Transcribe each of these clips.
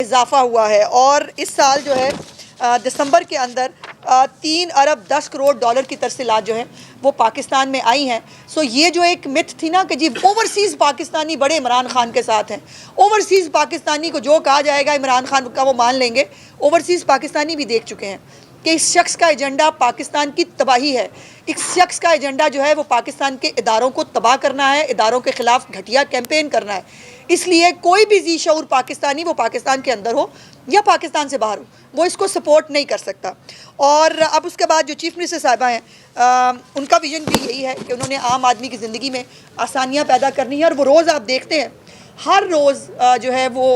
इजाफा हुआ है और इस साल जो है दिसंबर के अंदर 3 अरब 10 करोड़ डॉलर की तरसीलात जो हैं वो पाकिस्तान में आई हैं। सो ये जो एक मिथ थी ना कि जी ओवरसीज़ पाकिस्तानी बड़े इमरान खान के साथ हैं, ओवरसीज़ पाकिस्तानी को जो कहा जाएगा इमरान खान का वो मान लेंगे, ओवरसीज़ पाकिस्तानी भी देख चुके हैं कि इस शख्स का एजेंडा पाकिस्तान की तबाही है। इस शख्स का एजेंडा जो है वो पाकिस्तान के इदारों को तबाह करना है, इदारों के ख़िलाफ़ घटिया कैंपेन करना है। इसलिए कोई भी जी शऊर पाकिस्तानी, वो पाकिस्तान के अंदर हो या पाकिस्तान से बाहर हो, वो इसको सपोर्ट नहीं कर सकता। और अब उसके बाद जो चीफ़ मिनिस्टर साहिबा हैं, उनका विज़न भी यही है कि उन्होंने आम आदमी की ज़िंदगी में आसानियाँ पैदा करनी है। और वो रोज़ आप देखते हैं, हर रोज़ जो है वो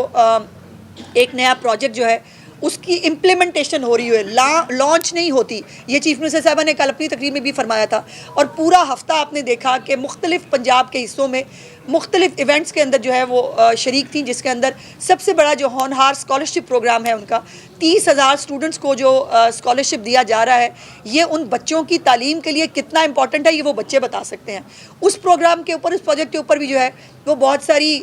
एक नया प्रोजेक्ट जो है उसकी इम्प्लीमेंटेशन हो रही है, लॉन्च नहीं होती। ये चीफ़ मिनिस्टर साहबा ने कल अपनी तकरीर में भी फरमाया था। और पूरा हफ्ता आपने देखा कि मुख्तलिफ पंजाब के हिस्सों में मुख्तलिफ इवेंट्स के अंदर जो है वो शरीक थी, जिसके अंदर सबसे बड़ा जो होनहार स्कॉलरशिप प्रोग्राम है उनका 30,000 स्टूडेंट्स को जो स्कॉलरशिप दिया जा रहा है, ये उन बच्चों की तालीम के लिए कितना इंपॉर्टेंट है ये वो बच्चे बता सकते हैं। उस प्रोग्राम के ऊपर, उस प्रोजेक्ट के ऊपर भी जो है वो बहुत सारी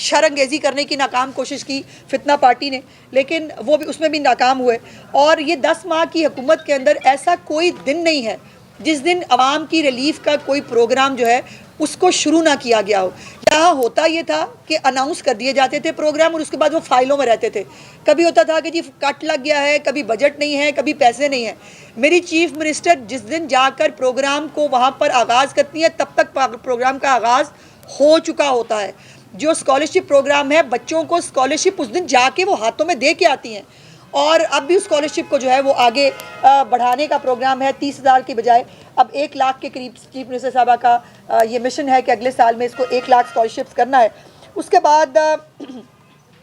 शरअंगेज़ी करने की नाकाम कोशिश की फितना पार्टी ने, लेकिन वो भी उसमें भी नाकाम हुए। और ये 10 माह की हुकूमत के अंदर ऐसा कोई दिन नहीं है जिस दिन आवाम की रिलीफ का कोई प्रोग्राम जो है उसको शुरू ना किया गया हो। यहाँ होता ये था कि अनाउंस कर दिए जाते थे प्रोग्राम और उसके बाद वो फाइलों में रहते थे। कभी होता था कि जी कट लग गया है, कभी बजट नहीं है, कभी पैसे नहीं है। मेरी चीफ मिनिस्टर जिस दिन जाकर प्रोग्राम को वहाँ पर आगाज़ करती है, तब तक प्रोग्राम का आगाज़ हो चुका होता है। जो स्कॉलरशिप प्रोग्राम है, बच्चों को स्कॉलरशिप उस दिन जाके वो हाथों में दे के आती हैं। और अब भी स्कॉलरशिप को जो है वो आगे बढ़ाने का प्रोग्राम है। 30,000 की बजाय अब 1 लाख के करीब चीफ मिनिस्टर साहबा का ये मिशन है कि अगले साल में इसको 1 लाख स्कॉलरशिप्स करना है। उसके बाद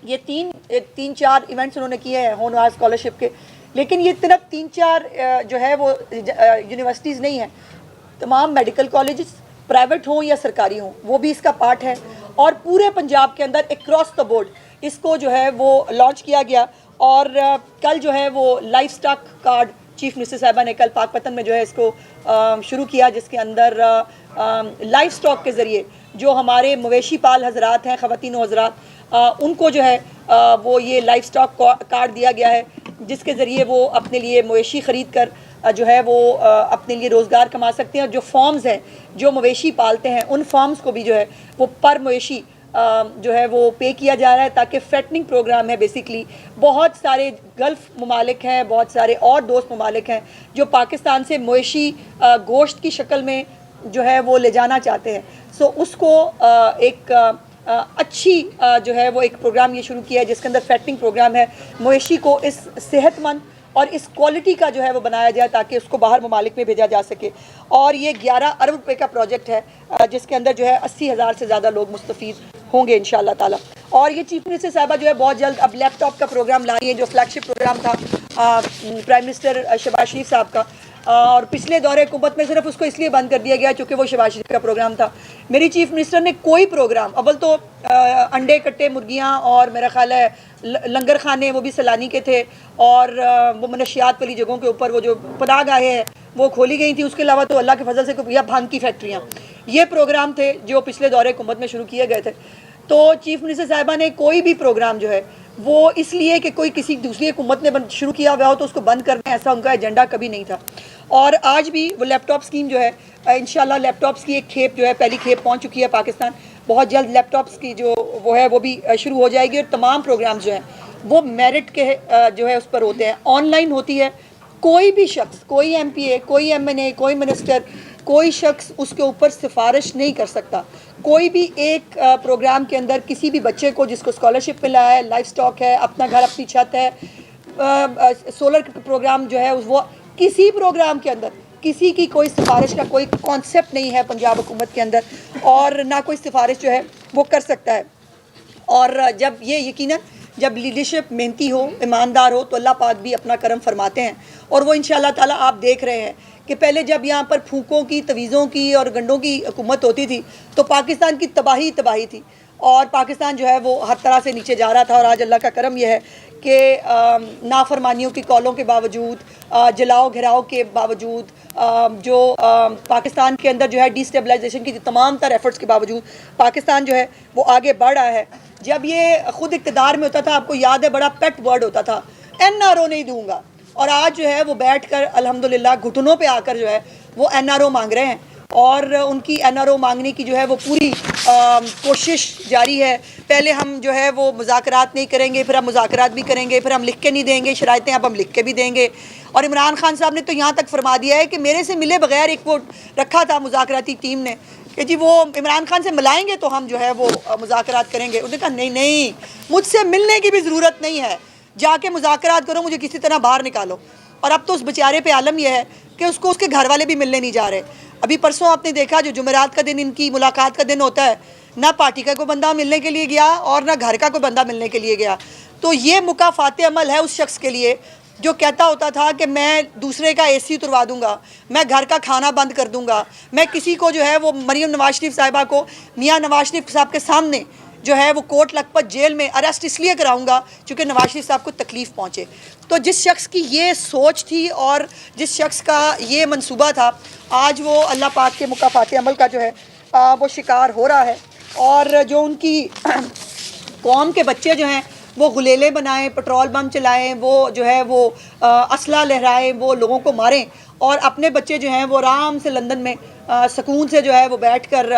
ये तीन चार इवेंट्स उन्होंने किए हैं होनहार स्कॉलरशिप के, लेकिन ये सिर्फ 3-4 जो है वो यूनिवर्सिटीज़ नहीं हैं, तमाम मेडिकल कॉलेजेस प्राइवेट हों या सरकारी हों, वो भी इसका पार्ट है। और पूरे पंजाब के अंदर अक्रॉस द बोर्ड इसको जो है वो लॉन्च किया गया। और कल जो है वो life stock card chief minister साहिबा ने कल पाकपतन में जो है इसको शुरू किया, जिसके अंदर लाइफ स्टॉक के ज़रिए जो हमारे मवेशी पाल हजरात हैं, ख़वातीन हजरात, उनको जो है वो ये लाइफ स्टॉक कार्ड दिया गया है, जिसके ज़रिए वो अपने लिए मवेशी ख़रीद कर जो है वो अपने लिए रोज़गार कमा सकते हैं। और जो फॉर्म्स हैं जो मवेशी पालते हैं, उन फॉर्म्स को भी जो है वो पर मवेशी जो है वो पे किया जा रहा है, ताकि फैटनिंग प्रोग्राम है। बेसिकली बहुत सारे गल्फ़ ममालिक हैं, बहुत सारे और दोस्त ममालिक हैं जो पाकिस्तान से मवेशी गोश्त की शक्ल में जो है वो ले जाना चाहते हैं। सो उसको एक अच्छी जो है वो एक प्रोग्राम ये शुरू किया है, जिसके अंदर फैटनिंग प्रोग्राम है। मवेशी को इस सेहतमंद और इस क्वालिटी का जो है वो बनाया जाए ताकि उसको बाहर ममालिक में भेजा जा सके। और ये 11 अरब रुपए का प्रोजेक्ट है, जिसके अंदर जो है 80,000 से ज़्यादा लोग मुस्तफ़ीद होंगे इंशाअल्लाह ताला। और ये चीफ मिनिस्टर साहिबा जो है बहुत जल्द अब लैपटॉप का प्रोग्राम ला रही है, जो फ्लैगशिप प्रोग्राम था प्राइम मिनिस्टर शहबाज शरीफ साहब का। और पिछले दौरे हुकूमत में सिर्फ उसको इसलिए बंद कर दिया गया क्योंकि वो शहबाज शरीफ का प्रोग्राम था। मेरी चीफ मिनिस्टर ने कोई प्रोग्राम, अव्वल तो अंडे कट्टे मुर्गियाँ और मेरा ख्याल है लंगर खाने वो भी सैलानी के थे, और वो मनशियात वाली जगहों के ऊपर वो जो पनाहगाहें हैं वो खोली गई थी। उसके अलावा तो अल्लाह के फजल से या भांग की फैक्ट्रियाँ, ये प्रोग्राम थे जो पिछले दौरे हुकूमत में शुरू किए गए थे। तो चीफ मिनिस्टर साहिबा ने कोई भी प्रोग्राम जो है वो इसलिए कि कोई किसी दूसरी हुकूमत ने शुरू किया हुआ हो तो उसको बंद करना, ऐसा उनका एजेंडा कभी नहीं था। और आज भी वो लैपटॉप स्कीम जो है इंशाल्लाह लैपटॉप्स की एक खेप जो है, पहली खेप पहुंच चुकी है पाकिस्तान। बहुत जल्द लैपटॉप्स की जो वो है वो भी शुरू हो जाएगी। और तमाम प्रोग्राम्स जो हैं वो मेरिट के जो है उस पर होते हैं, ऑनलाइन होती है। कोई भी शख्स, कोई MPA, कोई MNA, कोई मिनिस्टर, कोई शख्स उसके ऊपर सिफारिश नहीं कर सकता। कोई भी एक प्रोग्राम के अंदर किसी भी बच्चे को जिसको स्कॉलरशिप मिला है, लाइफ स्टॉक है, अपना घर अपनी छत है, सोलर प्रोग्राम जो है वो, किसी प्रोग्राम के अंदर किसी की कोई सिफारिश का कोई कॉन्सेप्ट नहीं है पंजाब हुकूमत के अंदर, और ना कोई सिफारिश जो है वो कर सकता है। और जब ये यकीनन जब लीडरशिप मेहनती हो, ईमानदार हो, तो अल्लाह पाक भी अपना करम फरमाते हैं। और वो इंशाअल्लाह ताला आप देख रहे हैं कि पहले जब यहाँ पर फूकों की, तवीज़ों की और गंडों की हुकूमत होती थी तो पाकिस्तान की तबाही थी, और पाकिस्तान जो है वो हर तरह से नीचे जा रहा था। और आज अल्लाह का करम यह है कि नाफरमानियों की कॉलों के बावजूद, जलाओ घिराव के बावजूद, जो पाकिस्तान के अंदर जो है डिस्टेबलाइजेशन की तमाम तर एफर्ट्स के बावजूद पाकिस्तान जो है वो आगे बढ़ रहा है। जब ये खुद इक़्तिदार में होता था, आपको याद है, बड़ा पेट वर्ड होता था, NRO नहीं दूंगा। और आज जो है वो बैठकर अल्हम्दुलिल्लाह घुटनों पे आकर जो है वो NRO मांग रहे हैं, और उनकी NRO मांगने की जो है वो पूरी कोशिश जारी है। पहले हम जो है वो मुज़ाकरात नहीं करेंगे, फिर हम मुज़ाकरात भी करेंगे, फिर हम लिख के नहीं देंगे शराइतें, अब हम लिख के भी देंगे। और इमरान खान साहब ने तो यहाँ तक फरमा दिया है कि मेरे से मिले बगैर एक वो रखा था मुज़ाकराती टीम ने कि जी वो इमरान खान से मिलाएंगे तो हम जो है वो मुज़ाकरात करेंगे। उन्होंने कहा नहीं नहीं, मुझसे मिलने की भी ज़रूरत नहीं है, जाके मुज़ाकरात करो, मुझे किसी तरह बाहर निकालो। और अब तो उस बेचारे पे आलम यह है कि उसको उसके घर वाले भी मिलने नहीं जा रहे। अभी परसों आपने देखा, जो जुमेरात का दिन इनकी मुलाकात का दिन होता है, ना पार्टी का कोई बंदा मिलने के लिए गया और ना घर का कोई बंदा मिलने के लिए गया। तो ये मुकाफ़ाते अमल है उस शख्स के लिए जो कहता होता था कि मैं दूसरे का AC उतरवा दूंगा, मैं घर का खाना बंद कर दूंगा, मैं किसी को जो है वो मरीम नवाज शरीफ साहिबा को मियाँ नवाज शरीफ साहब के सामने जो है वो कोट लखपत जेल में अरेस्ट इसलिए कराऊंगा क्योंकि नवाज शरीफ साहब को तकलीफ़ पहुँचे। तो जिस शख्स की ये सोच थी और जिस शख्स का ये मंसूबा था, आज वो अल्लाह पाक के मुकाफ़ाते अमल का जो है वो शिकार हो रहा है। और जो उनकी कौम के बच्चे जो हैं वो गुलेले बनाएं, पेट्रोल बम चलाएं, वो जो है वो असला लहराएं, वो लोगों को मारें, और अपने बच्चे जो हैं वो आराम से लंदन में सुकून से जो है वो बैठकर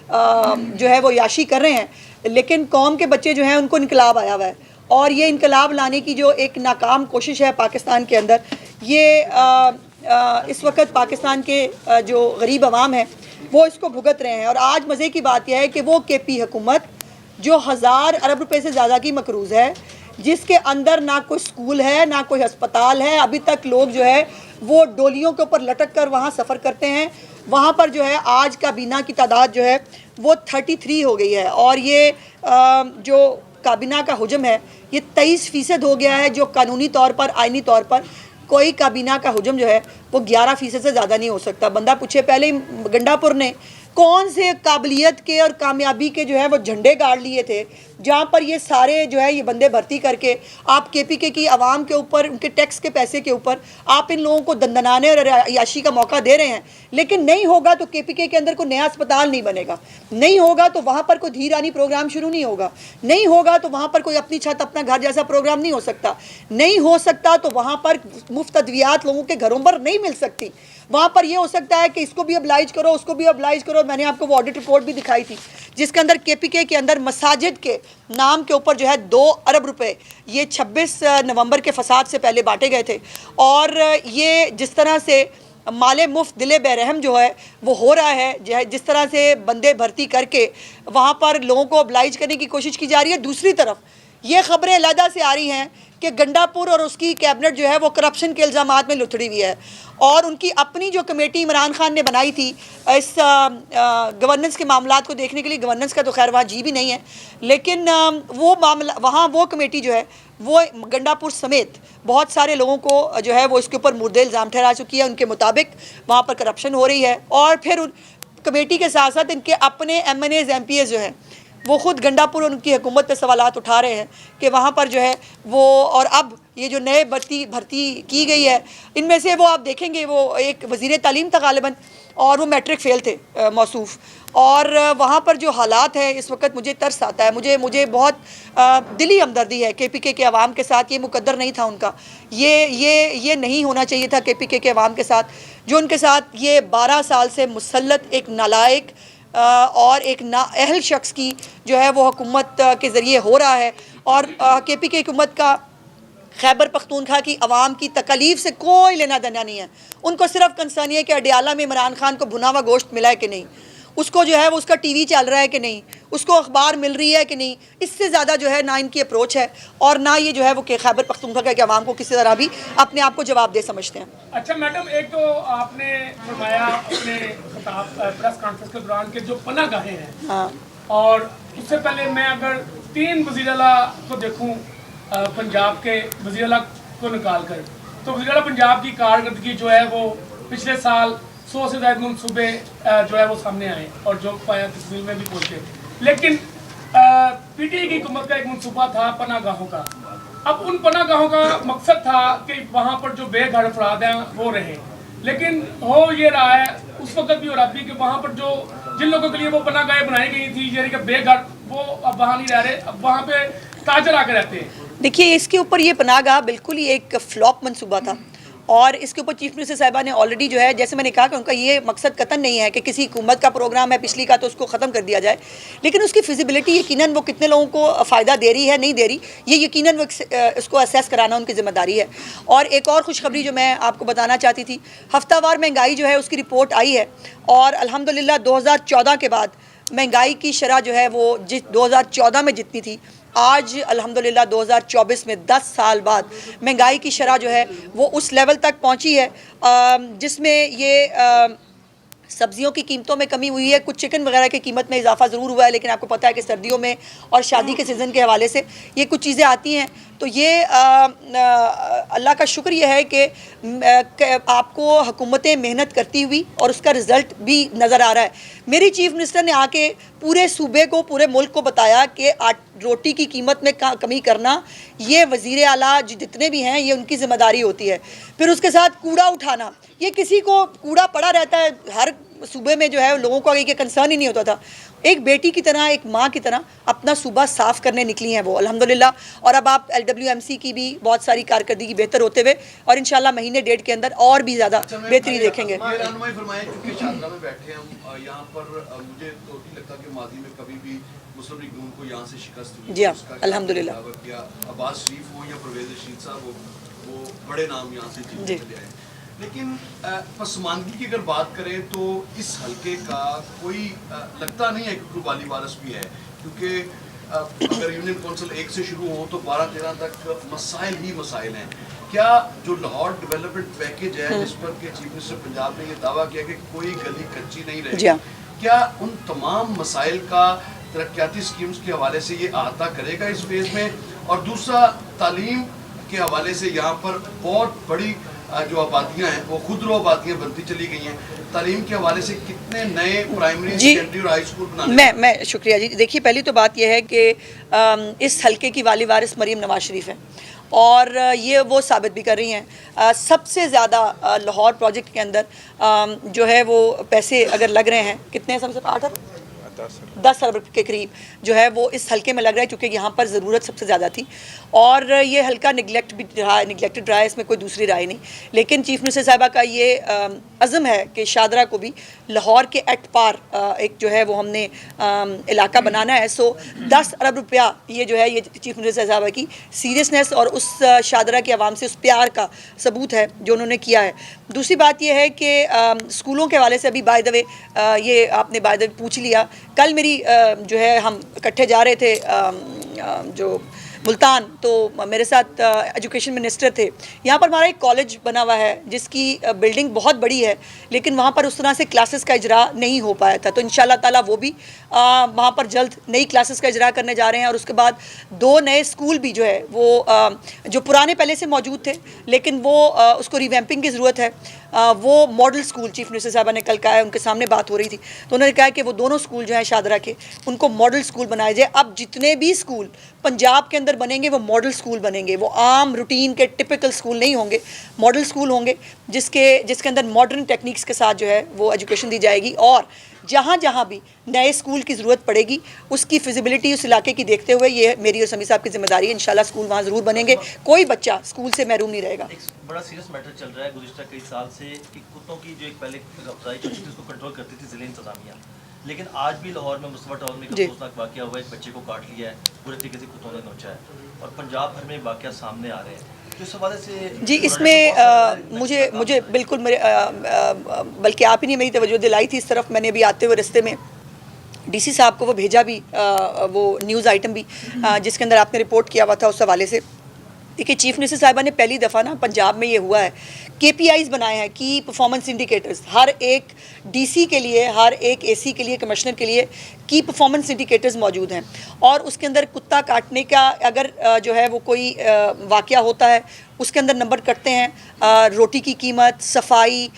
जो है वो याशी कर रहे हैं। लेकिन कौम के बच्चे जो हैं उनको इनकलाब आया हुआ है, और ये इनकलाब लाने की जो एक नाकाम कोशिश है पाकिस्तान के अंदर, ये इस वक्त पाकिस्तान के जो गरीब अवाम है वो इसको भुगत रहे हैं। और आज मज़े की बात यह है कि वो KP हुकूमत जो 1000 अरब रुपए से ज़्यादा की मकरूज़ है, जिसके अंदर ना कोई स्कूल है ना कोई अस्पताल है, अभी तक लोग जो है वो डोलियों के ऊपर लटक कर वहाँ सफ़र करते हैं। वहाँ पर जो है आज काबीना की तादाद जो है वो 33 हो गई है, और ये जो काबीना का हुजम है ये 23% हो गया है, जो कानूनी तौर पर, आइनी तौर पर कोई काबीना का हुजम जो है वो 11% से ज़्यादा नहीं हो सकता। बंदा पूछे, पहले गंडापुर ने कौन से काबिलियत के और कामयाबी के जो है वो झंडे गाड़ लिए थे, जहाँ पर ये सारे जो है ये बंदे भर्ती करके आप KPK की आवाम के ऊपर, उनके टैक्स के पैसे के ऊपर आप इन लोगों को दंदनाने और याशी का मौका दे रहे हैं। लेकिन नहीं होगा तो KPK के अंदर कोई नया अस्पताल नहीं बनेगा, नहीं होगा तो वहाँ पर कोई धीरानी प्रोग्राम शुरू नहीं होगा, नहीं होगा तो वहाँ पर कोई अपनी छत अपना घर जैसा प्रोग्राम नहीं हो सकता, नहीं हो सकता तो वहाँ पर मुफ्त अद्वियात लोगों के घरों पर नहीं मिल सकती। वहाँ पर ये हो सकता है कि इसको भी अब्लाइज करो, उसको भी अब्लाइज करो। मैंने आपको वो ऑडिट रिपोर्ट भी दिखाई थी जिसके अंदर KPK के अंदर मसाजिद के नाम के ऊपर जो है 2 अरब रुपए ये 26 नवंबर के फसाद से पहले बांटे गए थे। और ये जिस तरह से माले मुफ्त दिले बेरहम जो है वो हो रहा है, जिस तरह से बंदे भर्ती करके वहाँ पर लोगों को अब्लाइज करने की कोशिश की जा रही है, दूसरी तरफ ये खबरें अलहदा से आ रही हैं कि गंडापुर और उसकी कैबिनेट जो है वो करप्शन के इल्ज़ामात में लुथड़ी हुई है। और उनकी अपनी जो कमेटी इमरान खान ने बनाई थी इस गवर्नेंस के मामलात को देखने के लिए, गवर्नेंस का तो खैर वहाँ जी भी नहीं है, लेकिन वो मामला वहाँ वो कमेटी जो है वो गंडापुर समेत बहुत सारे लोगों को जो है वो इसके ऊपर मुर्दे इल्ज़ाम ठहरा चुकी है। उनके मुताबिक वहाँ पर करप्शन हो रही है, और फिर उन कमेटी के साथ साथ इनके अपने MNAs MPs जो हैं वो ख़ुद गंडापुर और उनकी हुकूमत पे सवालात उठा रहे हैं कि वहाँ पर जो है वो, और अब ये जो नए भर्ती की गई है इनमें से वो आप देखेंगे वो एक वज़ीर तालीम था गालिबन, और वो मैट्रिक फ़ेल थे मौसूफ़। और वहाँ पर जो हालात हैं इस वक्त मुझे तरस आता है, मुझे बहुत दिली हमदर्दी है KPK के अवाम के साथ। ये मुकद्दर नहीं था उनका, ये नहीं होना चाहिए था KPK के अवाम के साथ, जो उनके साथ ये 12 साल से मुसल्लत एक नालायक और एक नाअहल शख्स की जो है वो हुकूमत के ज़रिए हो रहा है। और KPK हुकूमत का खैबर पख्तूनख्वा की आवाम की तकलीफ़ से कोई लेना देना नहीं है। उनको सिर्फ कंसर्न है कि अडियाला में इमरान खान को भुना हुआ गोश्त मिला है कि नहीं, उसको जो है वो उसका TV चल रहा है कि नहीं, उसको अखबार मिल रही है कि नहीं। इससे ज़्यादा जो है ना इनकी अप्रोच है, और ना ये जो है वो खैबर पख्तूनख्वा के अवाम को किसी तरह भी अपने आप को जवाब दे समझते हैं। अच्छा मैडम, एक तो आपने फरमाया अपने खिताब प्रेस कॉन्फ्रेंस के दौरान के जो पनाहगाहें हैं, हाँ, और उससे पहले मैं अगर 3 वज़ीर आला को देखूँ पंजाब के वज़ीर आला को निकाल कर, तो वज़ीर आला पंजाब की कारकर्दगी जो है वो पिछले साल 100 से ज़्यादा मनसूबे जो है वो सामने आए और जो पाया तस्वीर में भी पहुँचे। लेकिन PTI की हुकूमत का एक मनसूबा था पनाहगाहों का। अब उन पनाहगाहों का मकसद था कि वहाँ पर जो बेघर अफराद हैं वो रहें, लेकिन हो ये रहा है उस वक्त भी और अभी कि वहाँ पर जो जिन लोगों के लिए वो बनाई गई थी यानी कि बेघर, वो अब वहाँ नहीं रह रहे, अब वहाँ पे ताजर आकर रहते हैं। देखिए, इसके ऊपर ये पनाहगाह बिल्कुल ही एक फ्लॉप मंसूबा था और इसके ऊपर चीफ मिनिस्टर साहिबा ने ऑलरेडी जो है, जैसे मैंने कहा कि उनका ये मकसद कतन नहीं है कि किसी हुकूमत का प्रोग्राम है पिछली का तो उसको ख़त्म कर दिया जाए, लेकिन उसकी फिजिबिलिटी यकीनन वो कितने लोगों को फ़ायदा दे रही है नहीं दे रही, ये यकीनन वो इसको असेस कराना उनकी ज़िम्मेदारी है। और एक और खुशखबरी जो मैं आपको बताना चाहती थी, हफ्तावार महंगाई जो है उसकी रिपोर्ट आई है और अल्हम्दुलिल्लाह 2014 के बाद महंगाई की शरह जो है वो 2014 में जितनी थी, आज अल्हम्दुलिल्लाह 2024 में 10 साल बाद महंगाई की शरह जो है वो उस लेवल तक पहुंची है जिसमें ये सब्जियों की कीमतों में कमी हुई है, कुछ चिकन वगैरह की कीमत में इजाफा ज़रूर हुआ है, लेकिन आपको पता है कि सर्दियों में और शादी के सीज़न के हवाले से ये कुछ चीज़ें आती हैं, तो ये अल्लाह का शुक्र ये है कि आपको हुकूमतें मेहनत करती हुई और उसका रिज़ल्ट भी नज़र आ रहा है। मेरी चीफ मिनिस्टर ने आके पूरे सूबे को, पूरे मुल्क को बताया कि रोटी की कीमत में कमी करना ये वज़ीर आला जितने भी हैं ये उनकी ज़िम्मेदारी होती है। फिर उसके साथ कूड़ा उठाना, ये किसी को कूड़ा पड़ा रहता है हर सूबे में जो है, लोगों को आगे कंसर्न ही नहीं होता था। एक बेटी की तरह, एक माँ की तरह अपना सूबा साफ़ करने निकली हैं वो अल्हम्दुलिल्लाह। और अब आप LWMC की भी बहुत सारी कारकर्दगी बेहतर होते हुए और इंशाल्लाह महीने डेढ़ के अंदर और भी ज़्यादा बेहतरी देखेंगे। मुस्लिम लीग नून को यहाँ से शिकस्त हुई, जी हाँ, अल्हम्दुलिल्लाह। अब्बास शरीफ हो या परवेज़ रशीद साहब हो, वो बड़े नाम यहाँ से जीत चले आए। लेकिन पसमानदगी की अगर बात करें तो इस हलके का कोई लगता नहीं है कि कोई वाली वारस भी है, क्योंकि अगर यूनियन कौंसिल 1 से शुरू हो तो 12-13 तक मसाइल ही मसाइल हैं। क्या जो लाहौर डेवलपमेंट पैकेज है जिस पर के चीफ मिनिस्टर पंजाब ने ये दावा किया कि कोई गली कच्ची नहीं रहेगी, क्या उन तमाम मसाइल का तरक्याती स्कीम्स के हवाले से ये अहाता करेगा इस फेज़ में? और दूसरा, तालीम के हवाले से यहाँ पर बहुत बड़ी जो आबादियाँ हैं वो खुदरो आबादियाँ बनती चली गई हैं, तालीम के हवाले से कितने नए प्राइमरी, सेकेंडरी और हाई स्कूल बनाने? मैं शुक्रिया जी। देखिए, पहली तो बात यह है कि इस हलके की वाली वारिस मरीम नवाज शरीफ हैं और ये वो साबित भी कर रही हैं। सबसे ज़्यादा लाहौर प्रोजेक्ट के अंदर जो है वो पैसे अगर लग रहे हैं, कितने हैं सबसे 10 अरब के करीब जो है वो इस हलके में लग रहा है, क्योंकि यहाँ पर ज़रूरत सबसे ज़्यादा थी और ये हल्का निगलेक्टेड रहा है, इसमें कोई दूसरी राय नहीं। लेकिन चीफ मिनिस्टर साहिबा का ये अज़म है कि शादरा को भी लाहौर के एट पार एक जो है वो हमने इलाका बनाना है। सो 10 अरब रुपया ये जो है ये चीफ मिनिस्टर साहिबा की सीरियसनेस और उस शादरा की आवाम से उस प्यार का सबूत है जो उन्होंने किया है। दूसरी बात यह है कि स्कूलों के हवाले से अभी बाय द वे ये आपने बाय द वे पूछ लिया, कल मेरी जो है हम इकट्ठे जा रहे थे जो मुल्तान, तो मेरे साथ एजुकेशन मिनिस्टर थे। यहाँ पर हमारा एक कॉलेज बना हुआ है जिसकी बिल्डिंग बहुत बड़ी है, लेकिन वहाँ पर उस तरह से क्लासेस का इजरा नहीं हो पाया था, तो इंशाल्लाह ताला वो भी वहाँ पर जल्द नई क्लासेस का इजरा करने जा रहे हैं। और उसके बाद 2 नए स्कूल भी जो है वो जो पुराने पहले से मौजूद थे लेकिन वो उसको रिवैम्पिंग की ज़रूरत है, वो मॉडल स्कूल चीफ मिनिस्टर साहबा ने कल कहा है, उनके सामने बात हो रही थी तो उन्होंने कहा कि वो दोनों स्कूल जो हैं शादरा के, उनको मॉडल स्कूल बनाए जाए। अब जितने भी स्कूल पंजाब के अंदर बनेंगे वो मॉडल स्कूल बनेंगे, वो आम रूटीन के टिपिकल स्कूल नहीं होंगे, मॉडल स्कूल होंगे जिसके अंदर मॉडर्न टेक्निक्स के साथ जो है वो एजुकेशन दी जाएगी। और जहाँ जहाँ भी नए स्कूल की ज़रूरत पड़ेगी उसकी फिजिबिलिटी उस इलाके की देखते हुए ये मेरी और समी साहब की जिम्मेदारी है, इंशाल्लाह स्कूल वहाँ ज़रूर बनेंगे, कोई बच्चा स्कूल से महरूम नहीं रहेगा। एक बड़ा सीरियस मैटर चल रहा है गुज़िश्ता कई साल से कि कुत्तों की जो एक पहले अफजाई चलती थी उसको कंट्रोल करती थी ज़िले इंतज़ामिया, लेकिन आज भी लाहौर में मुस्तफा टाउन में एक अफसोसनाक वाक़या हुआ है, एक बच्चे को काट लिया है, बुरे तरीके से कुत्तों ने नोचा है और पंजाब भर में वाक़या सामने आ रहे हैं। तो इस हवाले से जी इसमें मुझे बिल्कुल मेरे बल्कि आप ही ने मेरी तवज्जो दिलाई थी इस तरफ। मैंने अभी आते हुए रास्ते में DC साहब को वो भेजा भी वो न्यूज़ आइटम भी जिसके अंदर आपने रिपोर्ट किया हुआ था उस हवाले से। देखिए चीफ मिनिस्टर साहिबा ने पहली दफ़ा ना पंजाब में ये हुआ है KPIs बनाए हैं, की परफॉर्मेंस इंडिकेटर्स, हर एक DC के लिए, हर एक AC के लिए, कमिश्नर के लिए की परफॉर्मेंस इंडिकेटर्स मौजूद हैं और उसके अंदर कुत्ता काटने का अगर जो है वो कोई वाक़या होता है उसके अंदर नंबर कटते हैं रोटी की कीमत, सफाई,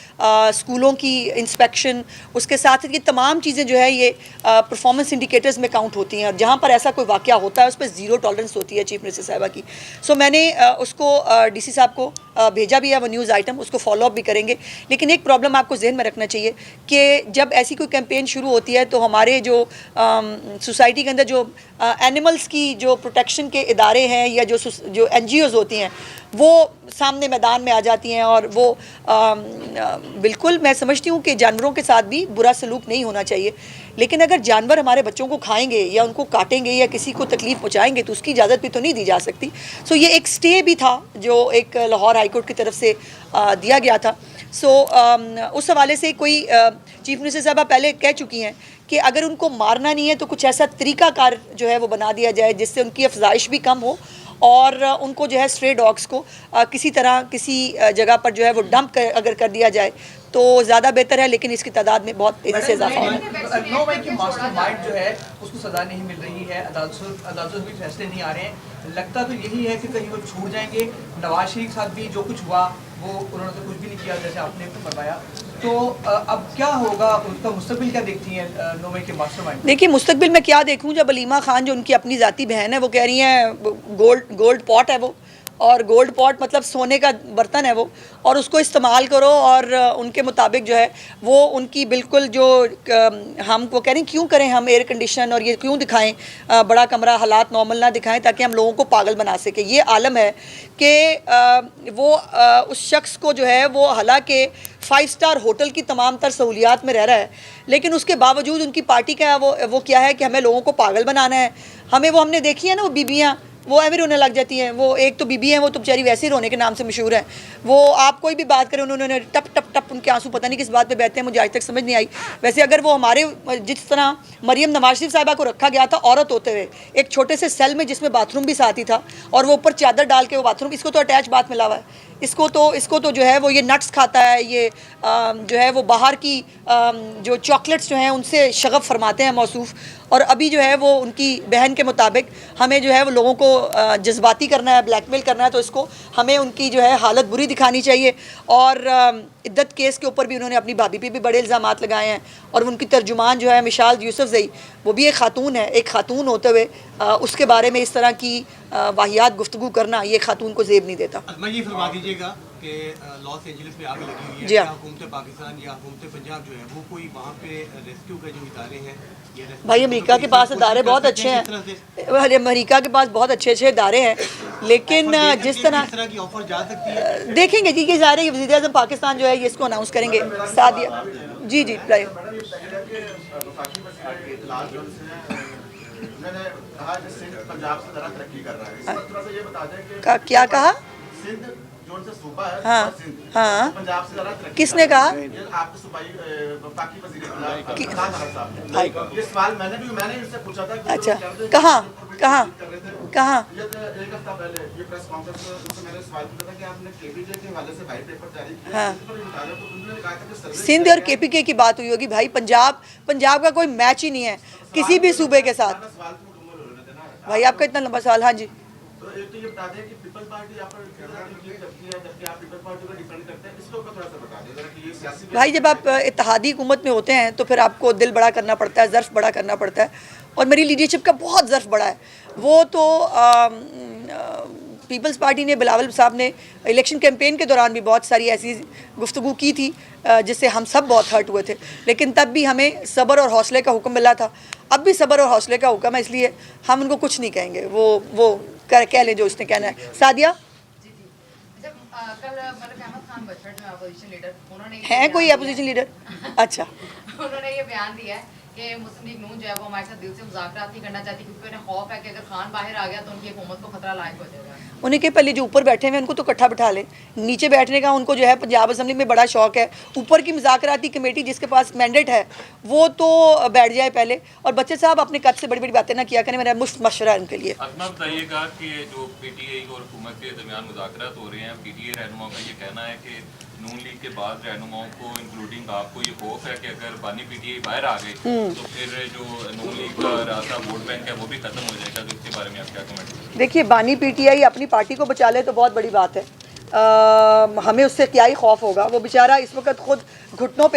स्कूलों की इंस्पेक्शन, उसके साथ ये तमाम चीज़ें जो है ये परफॉर्मेंस इंडिकेटर्स में काउंट होती हैं और जहाँ पर ऐसा कोई वाक़या होता है उस पर ज़ीरो टॉलरेंस होती है चीफ मिनिस्टर साहिबा की। सो मैंने उसको डीसी साहब को भेजा भी है वो न्यूज़ आइटम, उसको फॉलो अप भी करेंगे। लेकिन एक प्रॉब्लम आपको जहन में रखना चाहिए कि जब ऐसी कोई कैंपेन शुरू होती है तो हमारे जो सोसाइटी के अंदर जो एनिमल्स की जो प्रोटेक्शन के इदारे हैं या जो NGOs होती हैं वो सामने मैदान में आ जाती हैं और वो बिल्कुल मैं समझती हूँ कि जानवरों के साथ भी बुरा सलूक नहीं होना चाहिए, लेकिन अगर जानवर हमारे बच्चों को खाएंगे या उनको काटेंगे या किसी को तकलीफ़ पहुँचाएंगे तो उसकी इजाज़त भी तो नहीं दी जा सकती। सो ये एक स्टे भी था जो एक लाहौर हाई कोर्ट की तरफ से दिया गया था। सो उस हवाले से कोई चीफ मिनिस्टर साहबा पहले कह चुकी हैं कि अगर उनको मारना नहीं है तो कुछ ऐसा तरीक़ाकार जो है वो बना दिया जाए जिससे उनकी अफजाइश भी कम हो और उनको जो है स्ट्रे डॉग्स को किसी तरह किसी जगह पर जो है वो डंप अगर कर दिया जाए तो ज़्यादा बेहतर है, लेकिन इसकी तादाद में बहुत तेज़ी से इजाफा हो रहा है। 9 मई की मास्टरमाइंड जो है उसको सज़ा नहीं मिल रही है, अदालतों में फैसले नहीं आ रहे हैं, लगता तो यही है कि कहीं वो छूट जाएंगे। नवाज शरीफ के साथ भी जो कुछ हुआ वो उन्होंने तो कुछ भी नहीं किया जैसे आपने फरमाया, तो अब क्या होगा, उसका मुस्तकबिल क्या देखती हैं 9 मई के मास्टरमाइंड? देखिए मुस्तकबिल में क्या देखूं, जब अलीमा खान जो उनकी अपनी ज़ाती बहन है वो कह रही हैं गोल्ड पॉट है वो, और गोल्ड पॉट मतलब सोने का बर्तन है वो, और उसको इस्तेमाल करो और उनके मुताबिक जो है वो उनकी बिल्कुल जो हम वो कह रहे हैं क्यों करें हम एयर कंडीशन और ये क्यों दिखाएं बड़ा कमरा, हालात नॉर्मल ना दिखाएं ताकि हम लोगों को पागल बना सके। ये आलम है कि वो उस शख्स को जो है वो हालांकि 5 स्टार होटल की तमाम तर सहूलियात में रह रहा है, लेकिन उसके बावजूद उनकी पार्टी का वो क्या है कि हमें लोगों को पागल बनाना है। हमने देखी है ना वो बीबियाँ, वो ऐसे रोने लग जाती हैं। वो एक तो बीबी हैं, वो तो बेचारी वैसे ही रोने के नाम से मशहूर हैं। वो आप कोई भी बात करें उन्होंने टप टप टप उनके आंसू पता नहीं किस बात पे बहते हैं, मुझे आज तक समझ नहीं आई। वैसे अगर वो हमारे जिस तरह मरियम नवाज शरीफ साहिबा को रखा गया था औरत होते हुए एक छोटे से सेल में जिसमें बाथरूम भी साथ ही था और वो ऊपर चादर डाल के वो बाथरूम, इसको तो अटैच बात मिला हुआ है, इसको तो जो है वो ये नट्स खाता है, ये जो है वो बाहर की जो चॉकलेट्स जो हैं उनसे शगफ फरमाते हैं मौसूफ़। और अभी जो है वो उनकी बहन के मुताबिक हमें जो है वो लोगों को जज्बाती करना है, ब्लैकमेल करना है, तो इसको हमें उनकी जो है हालत बुरी दिखानी चाहिए। और इद्दत केस के ऊपर भी उन्होंने अपनी भाभी पे भी बड़े इल्ज़ामात लगाए हैं और उनकी तर्जुमान जो है मिशाल यूसुफजई, वो भी एक खातून है, एक खातून होते हुए उसके बारे में इस तरह की वाहियात गुफ्तगू करना ये खातून को ज़ेब नहीं देता। अजमा ये फरमा दीजिएगा कि लॉस एंजलिस में आग लगी हुई है, जी हाँ। हुकूमत पाकिस्तान या हुकूमत पंजाब जो है वो कोई वहाँ पे रेस्क्यू के जो इदारे हैं भाई अमेरिका के पास इदारे बहुत अच्छे हैं, अमेरिका के पास बहुत अच्छे अच्छे इदारे हैं, लेकिन जिस तरह की ऑफर जा सकती है देखेंगे जी कि ज़ाहिर है वज़ीर आज़म पाकिस्तान जो है ये इसको अनाउंस करेंगे। सादिया जी जी क्या कहा? हाँ हाँ, किसने कहा? अच्छा कहाँ कहाँ कहाँ? हाँ सिंध और KPK की बात हुई होगी भाई। पंजाब का कोई मैच ही नहीं है किसी भी सूबे के साथ। भाई आपका इतना लंबा सवाल। हाँ जी, तो ये बता दें कि पीपल्स पार्टी यहाँ पर जबकि आप पीपल्स पार्टी को डिफेंड करते हैं, इसके ऊपर थोड़ा सा बता दें कि ये सियासी भाई जब आप इत्तेहादी हुकूमत में होते हैं तो फिर आपको दिल बड़ा करना पड़ता है, ज़र्फ़ बड़ा करना पड़ता है, और मेरी लीडरशिप का बहुत ज़र्फ़ बड़ा है। वो तो पीपल्स पार्टी ने बिलावल साहब ने इलेक्शन कैंपेन के दौरान भी बहुत सारी ऐसी गुफ्तगू की थी जिससे हम सब बहुत हर्ट हुए थे, लेकिन तब भी हमें सब्र और हौसले का हुक्म मिला था। अब भी सब्र और हौसले का हुक्म है, इसलिए हम उनको कुछ नहीं कहेंगे, वो कह लें जो उसने कहना है। सादिया है कोई अपोजिशन लीडर? अच्छा उन्होंने ये बयान दिया है कि मुस्लिम लीग नून जो है वो हमारे साथ दिल से मुज़ाकरात नहीं करना चाहती क्योंकि उन्हें खौफ है कि अगर खान बाहर आ गया तो उनकी हुकूमत को खतरा लायक हो जाएगा। उन्हें के पहले जो ऊपर बैठे हुए हैं उनको तो इकट्ठा बिठा लें, नीचे बैठने का उनको जो है पंजाब असम्बली में बड़ा शौक है। ऊपर की मुज़ाकराती कमेटी जिसके पास मैंडेट है वो तो बैठ जाए पहले, और बच्चे साहब अपने कद से बड़ी बड़ी बातें ना किया करें, मेरा मुफ्त मशवरा है उनके लिए। अजमा बताइएगा कि जो PTI और हुकूमत के दरमियान मुज़ाकरात हो रहे हैं, PTI रहनुमाओं का ये कहना है कि नून लीग के बाद रहनुमाओं को इंक्लूडिंग आपको ये खौफ है कि अगर बानी PTI बाहर आ गए तो फिर जो नून लीग का रास्ता वोट बैंक है वो भी खत्म हो जाएगा, तो इसके बारे में आप क्या कमेंट? देखिए बानी PTI अपनी पार्टी को बचा ले तो बहुत बड़ी बात है, हमें उससे क्या ही खौफ होगा। वो बेचारा इस वक्त खुद घुटनों पे